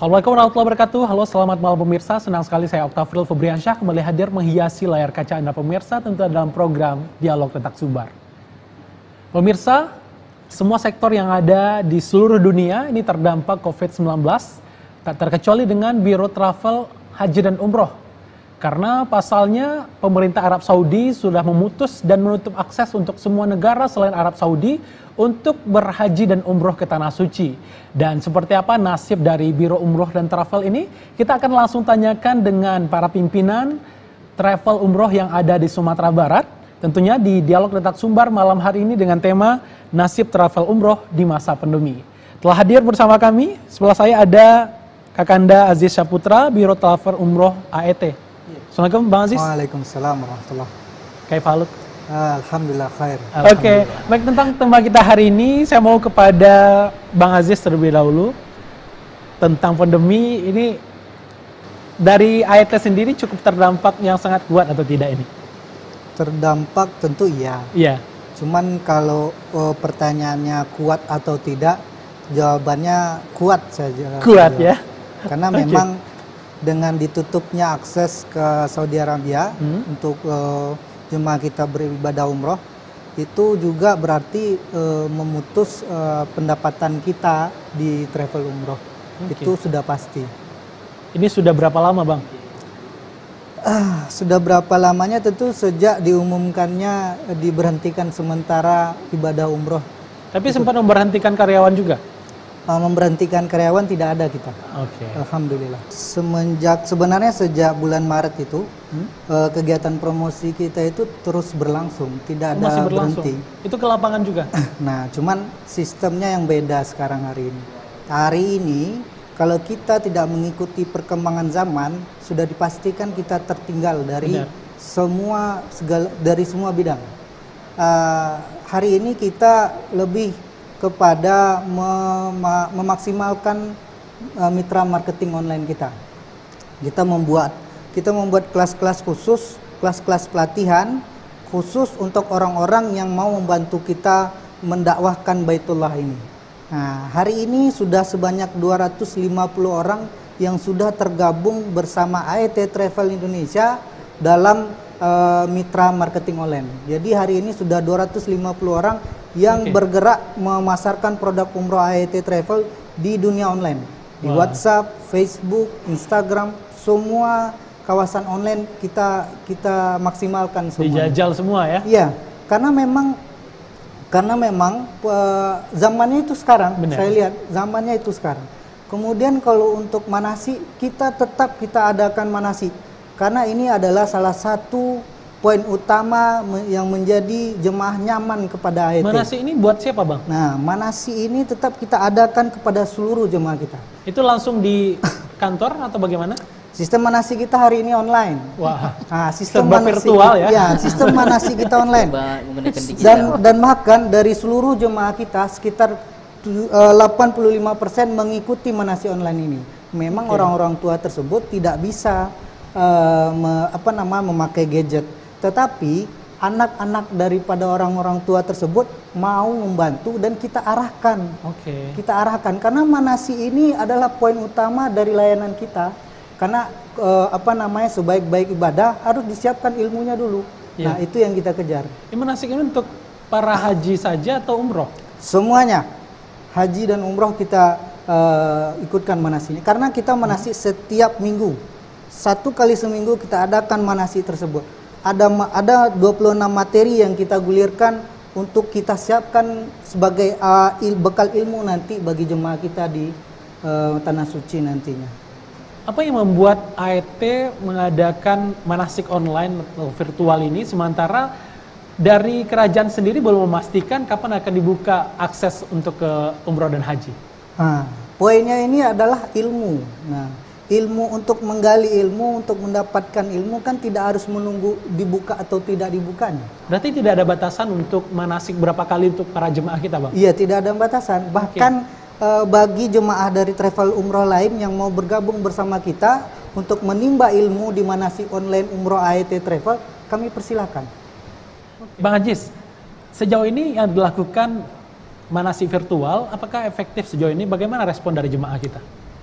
Assalamualaikum warahmatullahi wabarakatuh. Halo, selamat malam pemirsa. Senang sekali saya Oktafril Febriansyah kembali hadir menghiasi layar kaca Anda pemirsa tentu dalam program Dialog Letak Sumbar. Pemirsa, semua sektor yang ada di seluruh dunia ini terdampak COVID-19, tak terkecuali dengan Biro Travel Haji dan Umroh. Karena pasalnya pemerintah Arab Saudi sudah memutus dan menutup akses untuk semua negara selain Arab Saudi untuk berhaji dan umroh ke Tanah Suci. Dan seperti apa nasib dari Biro Umroh dan Travel ini, kita akan langsung tanyakan dengan para pimpinan travel umroh yang ada di Sumatera Barat. Tentunya di Dialog Letak Sumbar malam hari ini dengan tema Nasib Travel Umroh di Masa Pandemi. Telah hadir bersama kami, sebelah saya ada Kakanda Aziz Syaputra, Biro Travel Umroh AET. Assalamualaikum Bang Aziz. Waalaikumsalam warahmatullahi. Kaif haluk? Alhamdulillah khair. Oke, baik, tentang tema kita hari ini saya mau kepada Bang Aziz terlebih dahulu tentang pandemi ini. Dari AET sendiri cukup terdampak yang sangat kuat atau tidak ini? Terdampak tentu iya. Iya. Cuman kalau pertanyaannya kuat atau tidak, jawabannya kuat saja. Kuat ya. Karena memang dengan ditutupnya akses ke Saudi Arabia untuk jemaah kita beribadah umroh, itu juga berarti memutus pendapatan kita di travel umroh. Itu sudah pasti. Ini sudah berapa lama Bang? Sudah berapa lamanya tentu sejak diumumkannya diberhentikan sementara ibadah umroh. Tapi sempat memberhentikan karyawan juga? Memberhentikan karyawan tidak ada kita. Oke. Alhamdulillah. Sebenarnya sejak bulan Maret itu kegiatan promosi kita itu terus berlangsung, tidak ada Masih berlangsung. berhenti. Itu ke lapangan juga? Nah, cuman sistemnya yang beda sekarang hari ini. Hari ini kalau kita tidak mengikuti perkembangan zaman, sudah dipastikan kita tertinggal dari dari semua bidang. Hari ini kita lebih kepada memaksimalkan mitra marketing online kita. Kita membuat kelas-kelas khusus, kelas-kelas pelatihan khusus untuk orang-orang yang mau membantu kita mendakwahkan Baitullah ini. Nah, hari ini sudah sebanyak 250 orang yang sudah tergabung bersama AET Travel Indonesia dalam mitra marketing online. Jadi hari ini sudah 250 orang yang bergerak memasarkan produk umroh AET Travel di dunia online. Di WhatsApp, Facebook, Instagram, semua kawasan online kita maksimalkan semua. Dijajal semua ya? Iya, karena memang zamannya itu sekarang. Benar. Saya lihat zamannya itu sekarang. Kemudian kalau untuk manasi, kita adakan manasi. Karena ini adalah salah satu poin utama yang menjadi jemaah nyaman kepada AET. Manasi ini buat siapa Bang? Nah, manasi ini tetap kita adakan kepada seluruh jemaah kita. Itu langsung di kantor atau bagaimana? Sistem manasi kita hari ini online. Wah, nah, sistem manasi virtual ya? Ya, sistem manasi kita online. Dan bahkan dari seluruh jemaah kita sekitar 85% mengikuti manasi online ini. Memang orang-orang tua tersebut tidak bisa memakai gadget. Tetapi anak-anak daripada orang-orang tua tersebut mau membantu dan kita arahkan. Kita arahkan karena manasi ini adalah poin utama dari layanan kita. Karena sebaik-baik ibadah harus disiapkan ilmunya dulu. Nah, itu yang kita kejar. Ini manasik ini untuk para haji saja atau umroh? Semuanya. Haji dan umroh kita ikutkan manasinya. Karena kita manasi setiap minggu. 1 kali seminggu kita adakan manasi tersebut. Ada 26 materi yang kita gulirkan untuk kita siapkan sebagai bekal ilmu nanti bagi jemaah kita di Tanah Suci nantinya. Apa yang membuat AET mengadakan manasik online atau virtual ini sementara dari kerajaan sendiri belum memastikan kapan akan dibuka akses untuk ke umroh dan haji? Poinnya ini adalah ilmu. Nah, ilmu untuk menggali ilmu, untuk mendapatkan ilmu kan tidak harus menunggu dibuka atau tidak dibukanya. Berarti tidak ada batasan untuk manasik berapa kali untuk para jemaah kita Bang? Iya, tidak ada batasan. Bahkan bagi jemaah dari travel umroh lain yang mau bergabung bersama kita untuk menimba ilmu di manasik online umroh AET Travel, kami persilakan. Bang Aziz, sejauh ini yang dilakukan manasik virtual, apakah efektif sejauh ini? Bagaimana respon dari jemaah kita?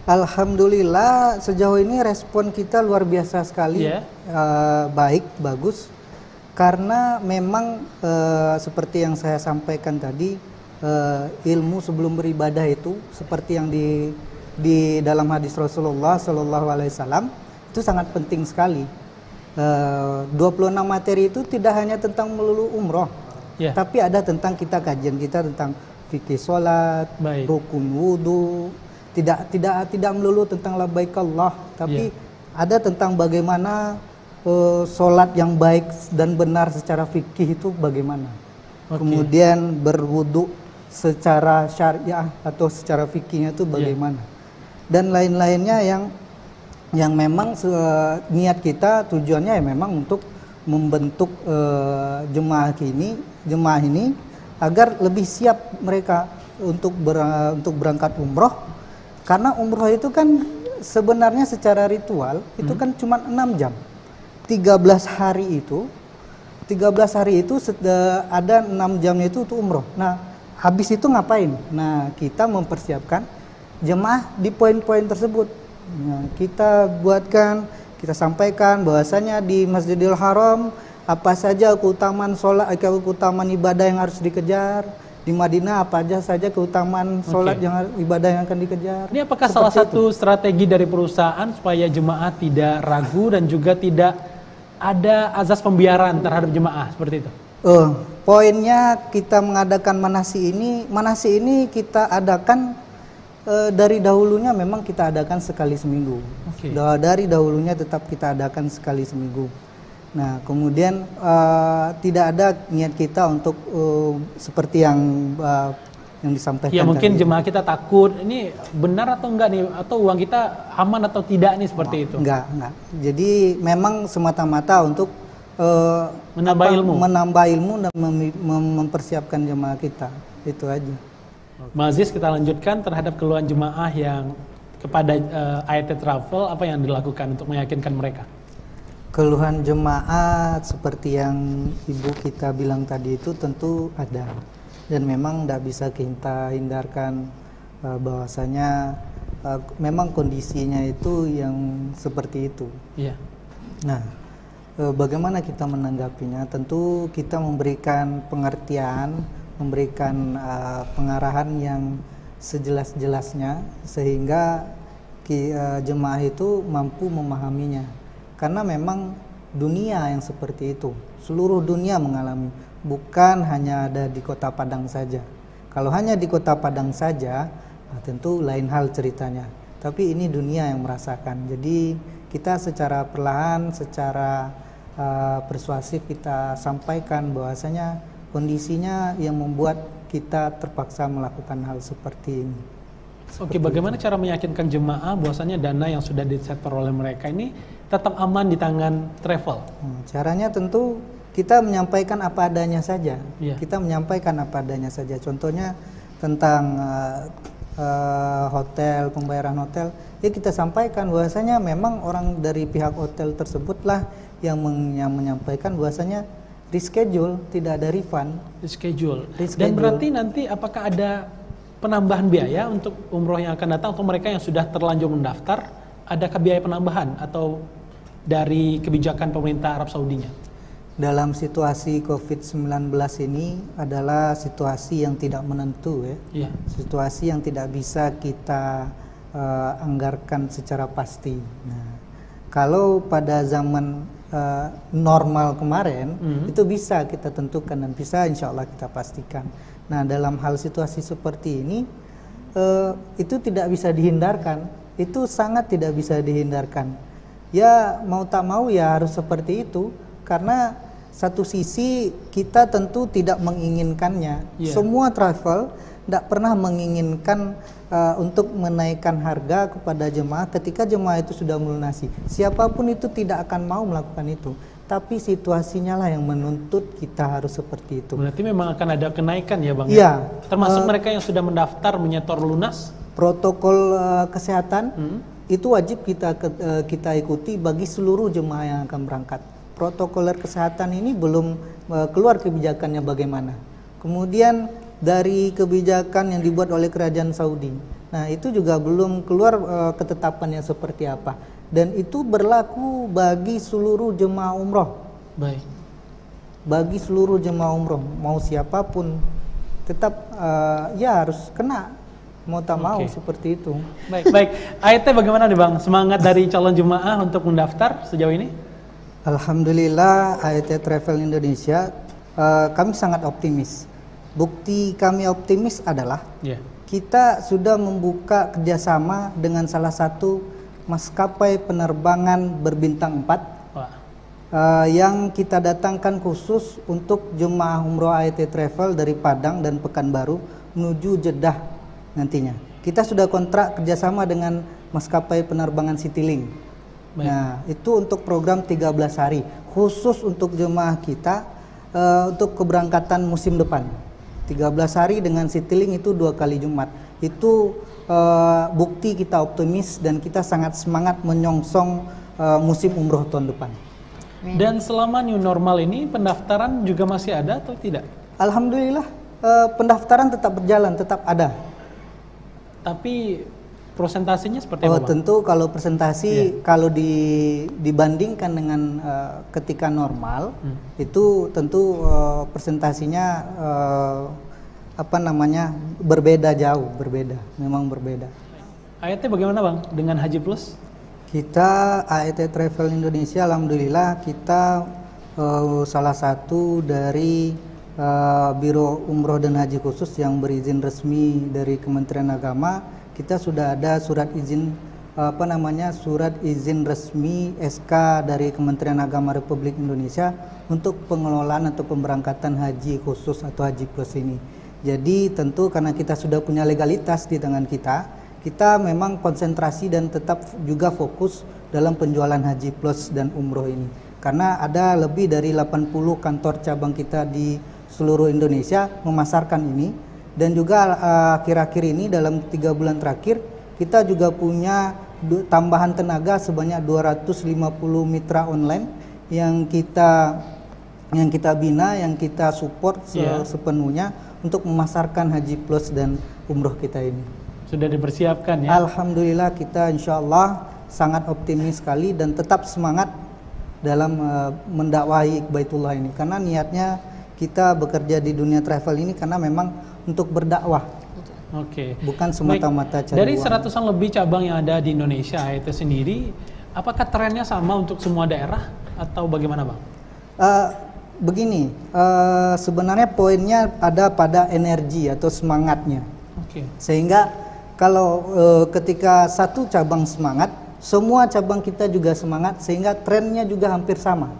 Alhamdulillah sejauh ini respon kita luar biasa sekali, baik, bagus. Karena memang seperti yang saya sampaikan tadi, ilmu sebelum beribadah itu seperti yang di dalam hadis Rasulullah Shallallahu Alaihi Wasallam itu sangat penting sekali. 26 materi itu tidak hanya tentang melulu umroh, tapi ada tentang kajian kita tentang fikih sholat, rukun wudhu, tidak melulu tentang labbaik Allah, tapi ada tentang bagaimana sholat yang baik dan benar secara fikih itu bagaimana, kemudian berwudhu secara syariah atau secara fikihnya itu bagaimana, dan lain-lainnya yang memang niat kita tujuannya ya memang untuk membentuk jemaah ini agar lebih siap mereka untuk berangkat umroh, karena umroh itu kan sebenarnya secara ritual itu kan cuma 6 jam, 13 hari itu ada 6 jamnya itu untuk umroh. Nah habis itu ngapain? Nah kita mempersiapkan jemaah di poin-poin tersebut. Nah, kita kita sampaikan bahwasanya di Masjidil Haram apa saja keutamaan sholat, keutamaan ibadah yang harus dikejar. Di Madinah apa saja keutamaan sholat ibadah yang akan dikejar. Ini apakah salah satu strategi dari perusahaan supaya jemaah tidak ragu dan juga tidak ada azas pembiaran terhadap jemaah seperti itu? Poinnya kita mengadakan manasi ini kita adakan dari dahulunya memang kita adakan sekali seminggu. Dari dahulunya tetap kita adakan sekali seminggu. Nah kemudian tidak ada niat kita untuk seperti yang disampaikan. Ya mungkin jemaah kita takut ini benar atau enggak nih, atau uang kita aman atau tidak nih seperti itu. Enggak. Jadi memang semata-mata untuk menambah ilmu dan mempersiapkan jemaah kita, itu aja. Mas Aziz, kita lanjutkan terhadap keluhan jemaah yang kepada AET Travel, apa yang dilakukan untuk meyakinkan mereka? Keluhan jemaah seperti yang ibu kita bilang tadi itu tentu ada, dan memang tidak bisa kita hindarkan bahwasanya memang kondisinya itu yang seperti itu. Nah, bagaimana kita menanggapinya? Tentu kita memberikan pengertian, memberikan pengarahan yang sejelas-jelasnya sehingga jemaah itu mampu memahaminya, karena memang dunia yang seperti itu, seluruh dunia mengalami, bukan hanya ada di Kota Padang saja. Kalau hanya di Kota Padang saja, tentu lain hal ceritanya, tapi ini dunia yang merasakan. Jadi kita secara perlahan, secara persuasif kita sampaikan bahwasanya kondisinya yang membuat kita terpaksa melakukan hal seperti ini. Bagaimana cara meyakinkan jemaah bahwasanya dana yang sudah disetor oleh mereka ini tetap aman di tangan travel? Caranya tentu kita menyampaikan apa adanya saja. Kita menyampaikan apa adanya saja. Contohnya tentang hotel, pembayaran hotel, ya kita sampaikan bahwasanya memang orang dari pihak hotel tersebutlah yang menyampaikan bahwasanya reschedule, tidak ada refund. Reschedule. Dan berarti nanti apakah ada penambahan biaya untuk umroh yang akan datang, atau mereka yang sudah terlanjur mendaftar, adakah biaya penambahan atau dari kebijakan pemerintah Arab Saudinya? Dalam situasi COVID-19 ini adalah situasi yang tidak menentu ya. Situasi yang tidak bisa kita anggarkan secara pasti. Nah, kalau pada zaman normal kemarin itu bisa kita tentukan dan bisa insya Allah kita pastikan. Nah dalam hal situasi seperti ini itu tidak bisa dihindarkan, itu sangat tidak bisa dihindarkan. Ya mau tak mau ya harus seperti itu, karena satu sisi kita tentu tidak menginginkannya. Semua travel tidak pernah menginginkan untuk menaikkan harga kepada jemaah ketika jemaah itu sudah melunasi. Siapapun itu tidak akan mau melakukan itu. Tapi situasinya lah yang menuntut kita harus seperti itu. Berarti memang akan ada kenaikan ya Bang? Iya. Termasuk mereka yang sudah mendaftar menyetor lunas? Protokol kesehatan itu wajib kita ikuti bagi seluruh jemaah yang akan berangkat. Protokoler kesehatan ini belum keluar kebijakannya bagaimana. Kemudian dari kebijakan yang dibuat oleh kerajaan Saudi, Nah, itu juga belum keluar ketetapannya seperti apa. Dan itu berlaku bagi seluruh jemaah umroh. Baik. Bagi seluruh jemaah umroh, mau siapapun tetap ya harus kena, mau tak mau seperti itu. Baik. AET bagaimana nih Bang? Semangat dari calon jemaah untuk mendaftar sejauh ini? Alhamdulillah AET Travel Indonesia kami sangat optimis. Bukti kami optimis adalah kita sudah membuka kerjasama dengan salah satu maskapai penerbangan berbintang 4 yang kita datangkan khusus untuk jemaah umroh AET Travel dari Padang dan Pekanbaru menuju Jeddah nantinya. Kita sudah kontrak kerjasama dengan maskapai penerbangan Citylink. Nah, itu untuk program 13 hari khusus untuk jemaah kita untuk keberangkatan musim depan. 13 hari dengan Citylink itu 2 kali Jumat. Itu bukti kita optimis dan kita sangat semangat menyongsong musim umroh tahun depan. Dan selama new normal ini pendaftaran juga masih ada atau tidak? Alhamdulillah pendaftaran tetap berjalan, tetap ada. Tapi prosentasenya seperti apa, Bang? Tentu kalau presentasi kalau dibandingkan dengan ketika normal itu tentu presentasinya berbeda jauh, memang berbeda. AET bagaimana Bang dengan Haji Plus? Kita AET Travel Indonesia alhamdulillah kita salah satu dari Biro Umroh dan Haji Khusus yang berizin resmi dari Kementerian Agama. Kita sudah ada surat izin surat izin resmi SK dari Kementerian Agama Republik Indonesia untuk pengelolaan atau pemberangkatan haji khusus atau Haji Plus ini. Jadi tentu karena kita sudah punya legalitas di tangan kita memang konsentrasi dan tetap juga fokus dalam penjualan Haji Plus dan umroh ini. Karena ada lebih dari 80 kantor cabang kita di seluruh Indonesia memasarkan ini. Dan juga akhir-akhir ini dalam 3 bulan terakhir kita juga punya tambahan tenaga sebanyak 250 mitra online yang kita bina, yang kita support sepenuhnya untuk memasarkan Haji Plus dan umroh kita ini. Sudah dipersiapkan ya? Alhamdulillah kita insya Allah sangat optimis sekali dan tetap semangat dalam mendakwahi Baitullah ini. Karena niatnya kita bekerja di dunia travel ini karena memang untuk berdakwah. Bukan semata-mata cari dari uang. 100-an lebih cabang yang ada di Indonesia itu sendiri, apakah trennya sama untuk semua daerah atau bagaimana Bang? Begini, sebenarnya poinnya ada pada energi atau semangatnya. Sehingga kalau ketika satu cabang semangat, semua cabang kita juga semangat, sehingga trennya juga hampir sama.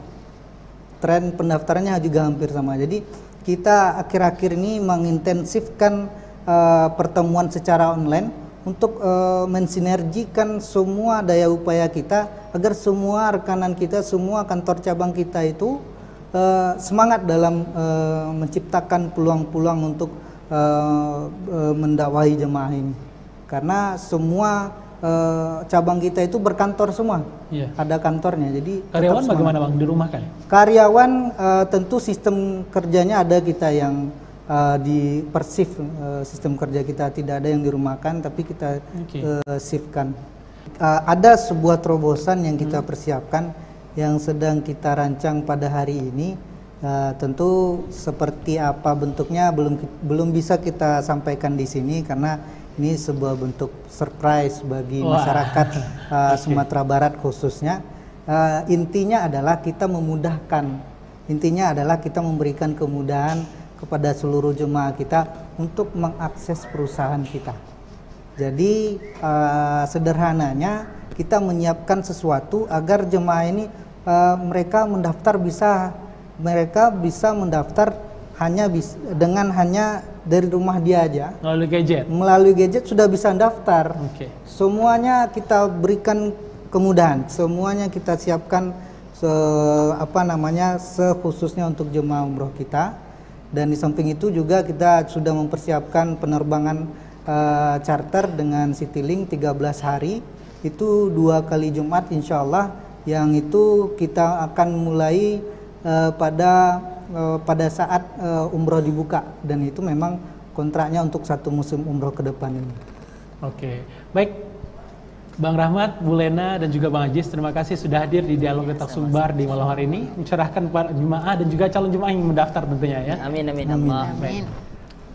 Tren pendaftarannya juga hampir sama. Jadi kita akhir-akhir ini mengintensifkan pertemuan secara online untuk mensinergikan semua daya upaya kita agar semua rekanan kita, semua kantor cabang kita itu semangat dalam menciptakan peluang-peluang untuk mendakwahi jemaah ini. Karena semua cabang kita itu berkantor semua, ada kantornya. Jadi karyawan bagaimana Bang, dirumahkan? Karyawan tentu sistem kerjanya ada kita yang di per shift, sistem kerja kita tidak ada yang dirumahkan, tapi kita shiftkan. Ada sebuah terobosan yang kita persiapkan yang sedang kita rancang pada hari ini. Tentu seperti apa bentuknya belum bisa kita sampaikan di sini karena ini sebuah bentuk surprise bagi masyarakat Sumatera Barat khususnya. Intinya adalah kita memudahkan, intinya adalah kita memberikan kemudahan kepada seluruh jemaah kita untuk mengakses perusahaan kita. Jadi sederhananya kita menyiapkan sesuatu agar jemaah ini mereka bisa mendaftar dengan hanya dari rumah dia aja. Melalui gadget sudah bisa daftar. Semuanya kita berikan kemudahan, semuanya kita siapkan sekhususnya untuk jemaah umroh kita. Dan di samping itu juga kita sudah mempersiapkan penerbangan charter dengan Citylink 13 hari. Itu 2 kali Jumat insya Allah, yang itu kita akan mulai pada saat umroh dibuka, dan itu memang kontraknya untuk 1 musim umroh ke depan ini. Oke, baik. Bang Rahmat, Bu Lena, dan juga Bang Ajis, terima kasih sudah hadir di Dialog Letak Sumbar di malam hari ini, mencerahkan para jemaah dan juga calon jemaah yang mendaftar tentunya ya. Amin, amin, Allah. Baik.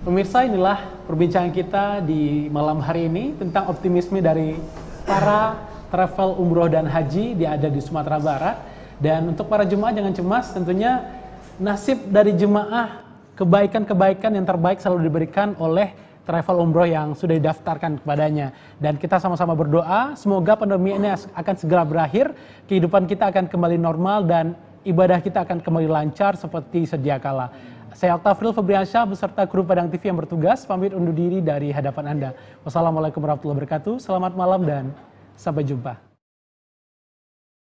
Pemirsa, inilah perbincangan kita di malam hari ini tentang optimisme dari para travel umroh dan haji di ada di Sumatera Barat. Dan untuk para jemaah jangan cemas, tentunya nasib dari jemaah kebaikan-kebaikan yang terbaik selalu diberikan oleh travel umroh yang sudah didaftarkan kepadanya. Dan kita sama-sama berdoa semoga pandemi ini akan segera berakhir, kehidupan kita akan kembali normal dan ibadah kita akan kembali lancar seperti sedia kala. Saya Oktafril Febriansyah beserta kru Padang TV yang bertugas pamit undur diri dari hadapan Anda. Wassalamualaikum warahmatullahi wabarakatuh. Selamat malam dan sampai jumpa.